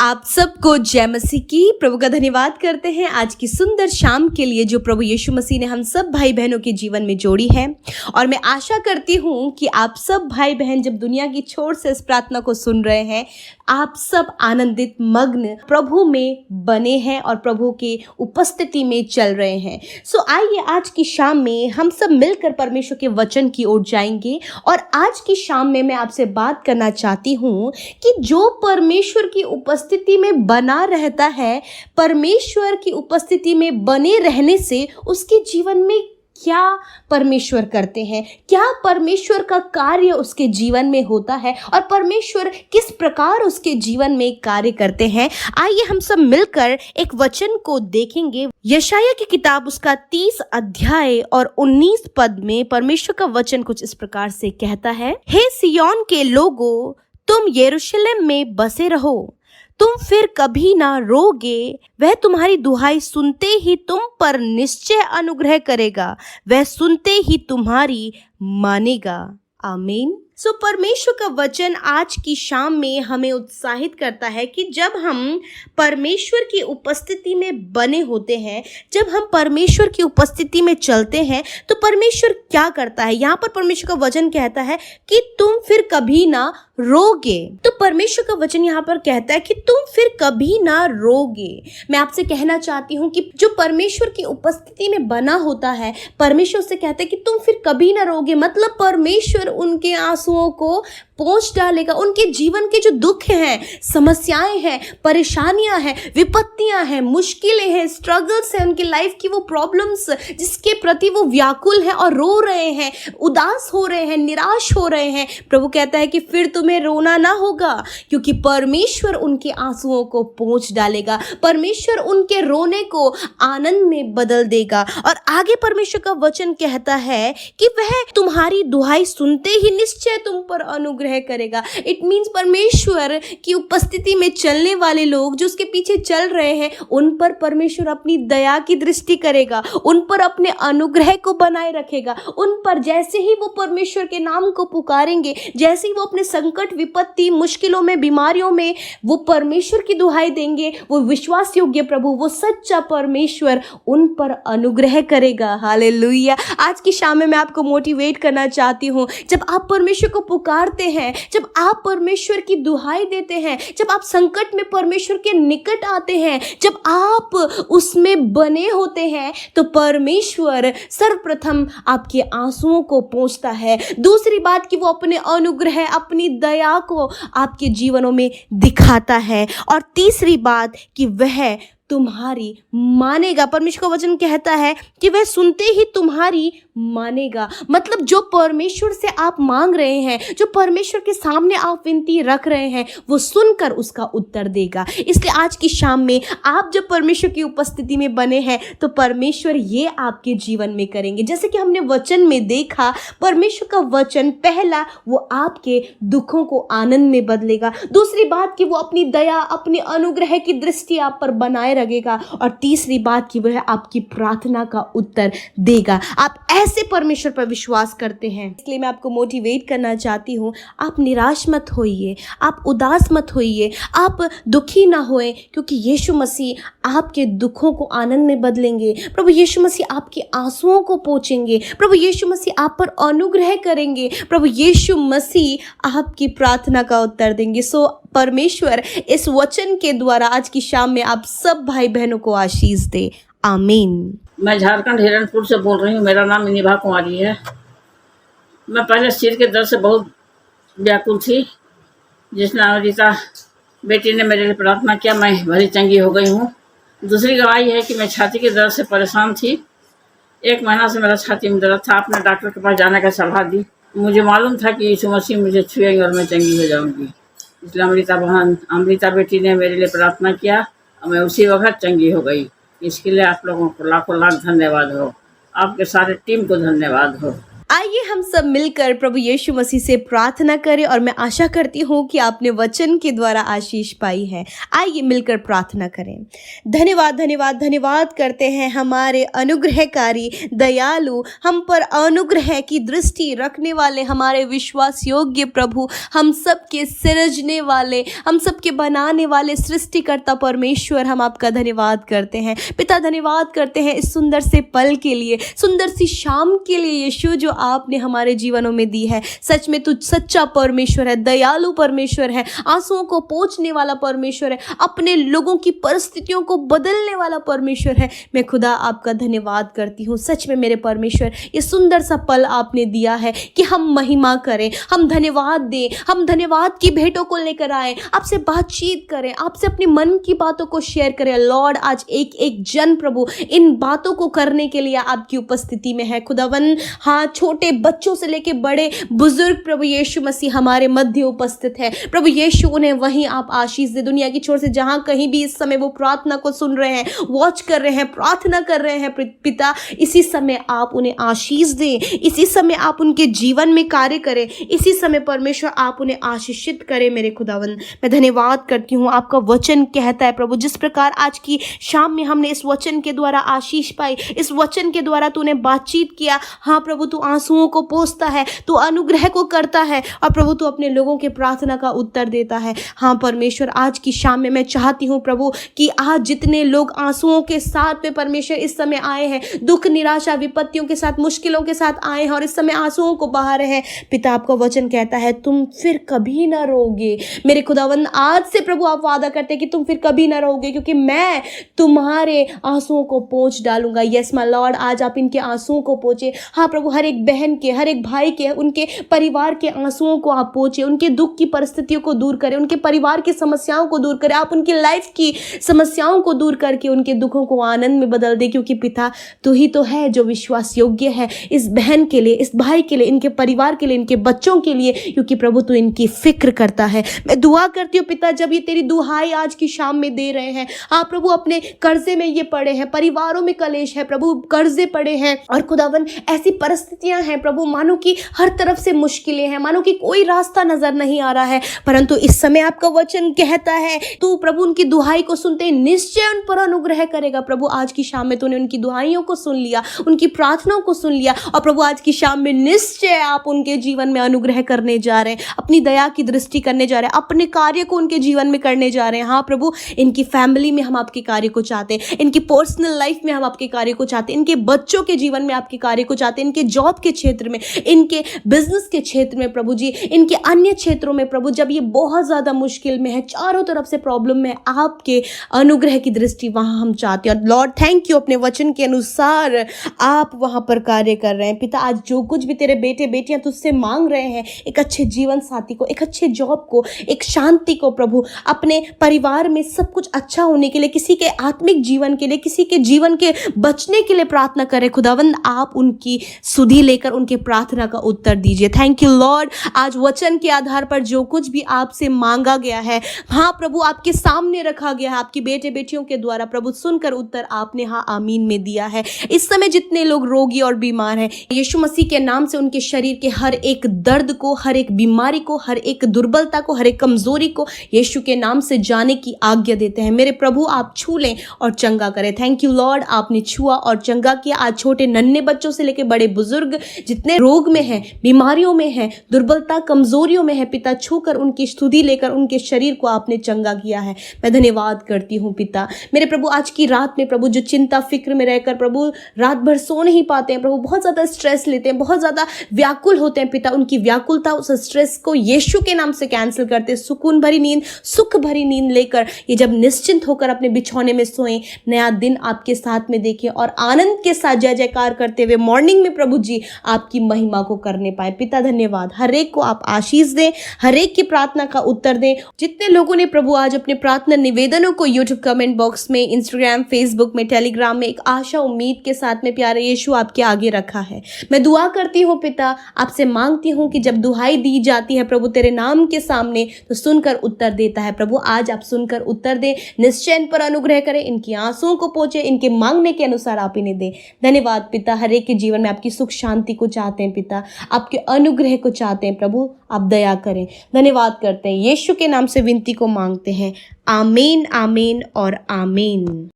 आप सबको जय मसीह की। प्रभु का धन्यवाद करते हैं आज की सुंदर शाम के लिए जो प्रभु यीशु मसीह ने हम सब भाई बहनों के जीवन में जोड़ी है। और मैं आशा करती हूँ कि आप सब भाई बहन जब दुनिया की छोर से इस प्रार्थना को सुन रहे हैं, आप सब आनंदित मग्न प्रभु में बने हैं और प्रभु के उपस्थिति में चल रहे हैं। सो आइए आज की शाम में हम सब मिलकर परमेश्वर के वचन की ओर जाएंगे। और आज की शाम में मैं आपसे बात करना चाहती हूँ कि जो परमेश्वर की उपस्थिति में बना रहता है, परमेश्वर की उपस्थिति में बने रहने से उसके जीवन में क्या परमेश्वर करते हैं, क्या परमेश्वर का कार्य उसके जीवन में होता है और परमेश्वर किस प्रकार उसके जीवन में कार्य करते हैं। आइए हम सब मिलकर एक वचन को देखेंगे। यशाया की किताब उसका 30 अध्याय और 19 पद में परमेश्वर का वचन कुछ इस प्रकार से कहता है, हे सिय्योन के लोगों, तुम यरूशलेम में बसे रहो, तुम फिर कभी ना रोगे। वह तुम्हारी दुहाई सुनते ही तुम पर निश्चय अनुग्रह करेगा, वह सुनते ही तुम्हारी मानेगा। आमीन। सो परमेश्वर का वचन आज की शाम में हमें उत्साहित करता है कि जब हम परमेश्वर की उपस्थिति में बने होते हैं, जब हम परमेश्वर की उपस्थिति में चलते हैं, तो परमेश्वर क्या करता है। यहाँ पर परमेश्वर का वचन कहता है कि तुम फिर कभी ना रोगे। तो परमेश्वर का वचन यहाँ पर कहता है कि तुम फिर कभी ना रोगे। मैं आपसे कहना चाहती हूँ कि जो परमेश्वर की उपस्थिति में बना होता है, परमेश्वर से कहता है कि तुम फिर कभी ना रोगे। मतलब परमेश्वर उनके आंसुओं को पोंछ डालेगा। उनके जीवन के जो दुख हैं, समस्याएं हैं, परेशानियां हैं, विपत्तियां हैं, मुश्किलें हैं, स्ट्रगल्स हैं, उनकी लाइफ की वो प्रॉब्लम्स जिसके प्रति वो व्याकुल हैं और रो रहे हैं, उदास हो रहे हैं, निराश हो रहे हैं, प्रभु कहता है कि फिर तुम्हें रोना ना होगा, क्योंकि परमेश्वर उनके आंसुओं को पोंछ डालेगा। परमेश्वर उनके रोने को आनंद में बदल देगा। और आगे परमेश्वर का वचन कहता है कि वह तुम्हारी दुहाई सुनते ही निश्चय तुम पर अनुग्रह करेगा। इट मीन्स परमेश्वर की उपस्थिति में चलने वाले लोग जो उसके पीछे चल रहे हैं, उन पर परमेश्वर अपनी दया की दृष्टि करेगा, उन पर अपने अनुग्रह को बनाए रखेगा। उन पर जैसे ही वो परमेश्वर के नाम को पुकारेंगे, जैसे ही वो अपने संकट, विपत्ति, मुश्किलों में, बीमारियों में वो परमेश्वर की दुहाई देंगे, वो विश्वास योग्य प्रभु, वो सच्चा परमेश्वर उन पर अनुग्रह करेगा। हालेलुया। आज की शाम में मैं आपको मोटिवेट करना चाहती हूँ, जब आप परमेश्वर को पुकारते हैं, जब आप परमेश्वर की दुहाई देते हैं, जब आप संकट में परमेश्वर के निकट आते हैं, जब आप उसमें बने होते हैं, तो परमेश्वर सर्वप्रथम आपके आंसुओं को पोंछता है। दूसरी बात कि वो अपने अनुग्रह, अपनी दया को आपके जीवनों में दिखाता है। और तीसरी बात कि वह तुम्हारी मानेगा। परमेश्वर का वचन कहता है कि वह सुनते ही तुम्हारी मानेगा। मतलब जो परमेश्वर से आप मांग रहे हैं, जो परमेश्वर के सामने आप विनती रख रहे हैं, वो सुनकर उसका उत्तर देगा। इसलिए आज की शाम में आप जब परमेश्वर की उपस्थिति में बने हैं, तो परमेश्वर ये आपके जीवन में करेंगे। जैसे कि हमने वचन में देखा, परमेश्वर का वचन पहला वो आपके दुखों को आनंद में बदलेगा। दूसरी बात कि वो अपनी दया, अपने अनुग्रह की दृष्टि आप पर बनाए रखेगा। और तीसरी बात कि वह आपकी प्रार्थना का उत्तर देगा। आप ऐसे परमेश्वर पर विश्वास करते हैं, इसलिए मैं आपको मोटिवेट करना चाहती हूँ, आप निराश मत होइए, आप उदास मत होइए, आप दुखी ना होए, क्योंकि यीशु मसीह आपके दुखों को आनंद में बदलेंगे। प्रभु यीशु मसीह आपके आंसुओं को पोंछेंगे। प्रभु यीशु मसीह आप पर अनुग्रह करेंगे। प्रभु यीशु मसीह आपकी प्रार्थना का उत्तर देंगे। सो परमेश्वर इस वचन के द्वारा आज की शाम में आप सब भाई बहनों को आशीष दे। आमीन। मैं झारखंड हिरणपुर से बोल रही हूँ। मेरा नाम निभा कुमारी है। मैं पहले सिर के दर्द से बहुत व्याकुल थी। जिस नामरीता बेटी ने मेरे लिए प्रार्थना किया, मैं भली चंगी हो गई हूँ। दूसरी गवाही है कि मैं छाती के दर्द से परेशान थी। 1 महीना से मेरा छाती में दर्द था। आपने डॉक्टर के पास जाने का सलाह दी। मुझे मालूम था कि यीशु मसीह मुझे छुएंगे और मैं चंगी हो जाऊँगी। इसलिए अमृता बेटी ने मेरे लिए प्रार्थना किया और मैं उसी वक्त चंगी हो गई। इसके लिए आप लोगों को लाखों लाख धन्यवाद हो। आपके सारे टीम को धन्यवाद हो। आइए हम सब मिलकर प्रभु यीशु मसीह से प्रार्थना करें और मैं आशा करती हूँ कि आपने वचन के द्वारा आशीष पाई है। आइए मिलकर प्रार्थना करें। धन्यवाद धन्यवाद धन्यवाद करते हैं हमारे अनुग्रहकारी दयालु, हम पर अनुग्रह की दृष्टि रखने वाले, हमारे विश्वास योग्य प्रभु, हम सबके सृजने वाले, हम सबके बनाने वाले सृष्टिकर्ता परमेश्वर, हम आपका धन्यवाद करते हैं। पिता धन्यवाद करते हैं इस सुंदर से पल के लिए, सुंदर सी शाम के लिए यीशु जो आपने हमारे जीवनों में दी है। सच में तू सच्चा परमेश्वर है, दयालु परमेश्वर है, आंसुओं को पोंछने वाला परमेश्वर है, अपने लोगों की परिस्थितियों को बदलने वाला परमेश्वर है। मैं खुदा आपका धन्यवाद करती हूँ। सच में मेरे परमेश्वर, ये सुंदर सा पल आपने दिया है कि हम महिमा करें, हम धन्यवाद दें, हम धन्यवाद की भेंटों को लेकर आए, आपसे बातचीत करें, आपसे अपने मन की बातों को शेयर करें। लॉर्ड, आज एक एक जन प्रभु इन बातों को करने के लिए आपकी उपस्थिति में है। खुदावन, हाँ, छोटे बच्चों से लेके बड़े बुजुर्ग प्रभु यीशु मसीह हमारे मध्य उपस्थित है। प्रभु यीशु, उन्हें वहीं आप आशीष दे, दुनिया की छोर से जहां कहीं भी इस समय वो प्रार्थना को सुन रहे हैं, वॉच कर रहे हैं, प्रार्थना कर रहे हैं। पिता, इसी समय आप उन्हें आशीष दें, इसी समय आप उनके जीवन में कार्य करें, इसी समय परमेश्वर आप उन्हें आशीषित करें। मेरे खुदावन, मैं धन्यवाद करती हूँ। आपका वचन कहता है प्रभु, जिस प्रकार आज की शाम में हमने इस वचन के द्वारा आशीष पाई, इस वचन के द्वारा तूने बातचीत किया। हाँ प्रभु, तू आंसुओं को पोंछता है, तू अनुग्रह को करता है और प्रभु तू अपने लोगों के प्रार्थना का उत्तर देता है। हाँ परमेश्वर, आज की शाम में मैं चाहती हूँ प्रभु कि आज जितने लोग आंसुओं के साथ में परमेश्वर इस समय आए हैं, दुख, निराशा, विपत्तियों के साथ, मुश्किलों के साथ आए हैं और इस समय आंसुओं को बहा रहे हैं, पिता आपका वचन कहता है तुम फिर कभी ना रोगे। मेरे खुदावन, आज से प्रभु आप वादा करते हैं कि तुम फिर कभी ना रोगे, क्योंकि मैं तुम्हारे आंसुओं को पोंछ डालूंगा। यस माय लॉर्ड, आज आप इनके आंसुओं को पोंछे। हाँ प्रभु, हर एक बहन के, हर एक भाई के, उनके परिवार के आंसुओं को आप पोंछे, उनके दुख की परिस्थितियों को दूर करें, उनके परिवार की समस्याओं को दूर करें, आप उनकी लाइफ की समस्याओं को दूर करके उनके दुखों को आनंद में बदल दे। क्योंकि पिता, तू ही तो है जो विश्वास योग्य है इस बहन के लिए, इस भाई के लिए, इनके परिवार के लिए, इनके बच्चों के लिए, क्योंकि प्रभु तू इनकी फिक्र करता है। मैं दुआ करती हूँ पिता, जब ये तेरी दुहाई आज की शाम में दे रहे हैं, हाँ प्रभु, अपने कर्जे में ये पड़े हैं, परिवारों में कलेश है प्रभु, कर्जे पड़े हैं और खुदावन ऐसी परिस्थितियां हैं प्रभु, मानो कि हर तरफ से मुश्किलें हैं, मानो कि कोई रास्ता नजर नहीं आ रहा है, परंतु इस समय आपका वचन कहता है तू प्रभु उनकी दुहाई को सुनते निश्चय उन पर अनुग्रह करेगा। प्रभु आज की शाम में तूने उनकी दुहाइयों को सुन लिया, उनकी प्रार्थनाओं को सुन लिया और प्रभु आज की शाम में निश्चय आप उनके जीवन में अनुग्रह करने जा रहे हैं, अपनी दया की दृष्टि करने जा रहे हैं, अपने कार्य को उनके जीवन में करने जा रहे हैं। हाँ प्रभु, इनकी फैमिली में हम आपके कार्य को चाहते हैं, इनकी पर्सनल लाइफ में हम आपके कार्य को चाहते हैं, इनके बच्चों के जीवन में आपके कार्य को चाहते हैं, इनके जॉब के क्षेत्र में, इनके बिजनेस के क्षेत्र में प्रभु जी, इनके अन्य क्षेत्रों में प्रभु, जब ये बहुत ज्यादा मुश्किल में है, चारों तरफ से प्रॉब्लम में, आपके अनुग्रह की दृष्टि वहां हम चाहते हैं। और लॉर्ड थैंक यू, अपने वचन के अनुसार आप वहां पर कार्य कर रहे हैं। पिता, आज जो कुछ भी तेरे बेटे बेटियां तुझसे मांग रहे हैं, एक अच्छे जीवन साथी को, एक अच्छे जॉब को, एक शांति को प्रभु, अपने परिवार में सब कुछ अच्छा होने के लिए, किसी के आत्मिक जीवन के लिए, किसी के जीवन के बचने के लिए प्रार्थना करें। खुदावंद, आप उनकी सुधि लेकर उनके प्रार्थना का उत्तर दीजिए। थैंक यू लॉर्ड, आज वचन के आधार पर जो कुछ भी आपसे मांगा गया है, हाँ प्रभु, आपके सामने रखा गया है, आपकी बेटे बेटियों के द्वारा प्रभु सुनकर उत्तर आपने हाँ आमीन में दिया है। इस समय जितने लोग रोगी और बीमार हैं, यीशु मसीह के नाम से उनके शरीर के हर एक दर्द को, हर एक बीमारी को, हर एक दुर्बलता को, हर एक कमजोरी को यीशु के नाम से जाने की आज्ञा देते हैं। मेरे प्रभु, आप छू लें और चंगा करें। थैंक यू लॉर्ड, आपने छुआ और चंगा किया। आज छोटे नन्हे बच्चों से लेकर बड़े बुजुर्ग जितने रोग में हैं, बीमारियों में हैं, दुर्बलता, कमजोरियों में है, पिता छूकर उनकी स्तुति लेकर उनके शरीर को आपने चंगा किया है। मैं धन्यवाद करती हूँ पिता। मेरे प्रभु, आज की रात में प्रभु, जो चिंता फिक्र में रहकर प्रभु रात भर सो नहीं पाते हैं प्रभु, बहुत ज्यादा स्ट्रेस लेते हैं, बहुत ज्यादा व्याकुल होते हैं पिता, उनकी व्याकुलता, उस स्ट्रेस को यीशु के नाम से कैंसिल करते, सुकून भरी नींद, सुख भरी नींद लेकर ये जब निश्चिंत होकर अपने बिछौने में सोएं, नया दिन आपके साथ में देखें और आनंद के साथ जय जयकार करते हुए मॉर्निंग में प्रभु जी आपकी महिमा को करने पाए। पिता धन्यवाद, हर एक को आप आशीष दें, हर एक की प्रार्थना का उत्तर दें। जितने लोगों ने प्रभु आज अपने प्रार्थना निवेदनों को यूट्यूब कमेंट बॉक्स में, इंस्टाग्राम, फेसबुक में, टेलीग्राम में एक आशा उम्मीद के साथ में प्यारे यीशु आपके आगे रखा है, मैं दुआ करती हूँ पिता, आपसे मांगती हूँ कि जब दुहाई दी जाती है प्रभु तेरे नाम के सामने, तो सुनकर उत्तर देता है प्रभु। आज आप सुनकर उत्तर दें, निश्चय इन पर अनुग्रह करें, इनकी आंसुओं को पोंछे, इनके मांगने के अनुसार आप इन्हें दें। धन्यवाद पिता, हर एक के जीवन में आपकी सुख शांति शांति को चाहते हैं पिता, आपके अनुग्रह को चाहते हैं प्रभु, आप दया करें। धन्यवाद करते हैं, यीशु के नाम से विनती को मांगते हैं। आमीन, आमीन और आमीन।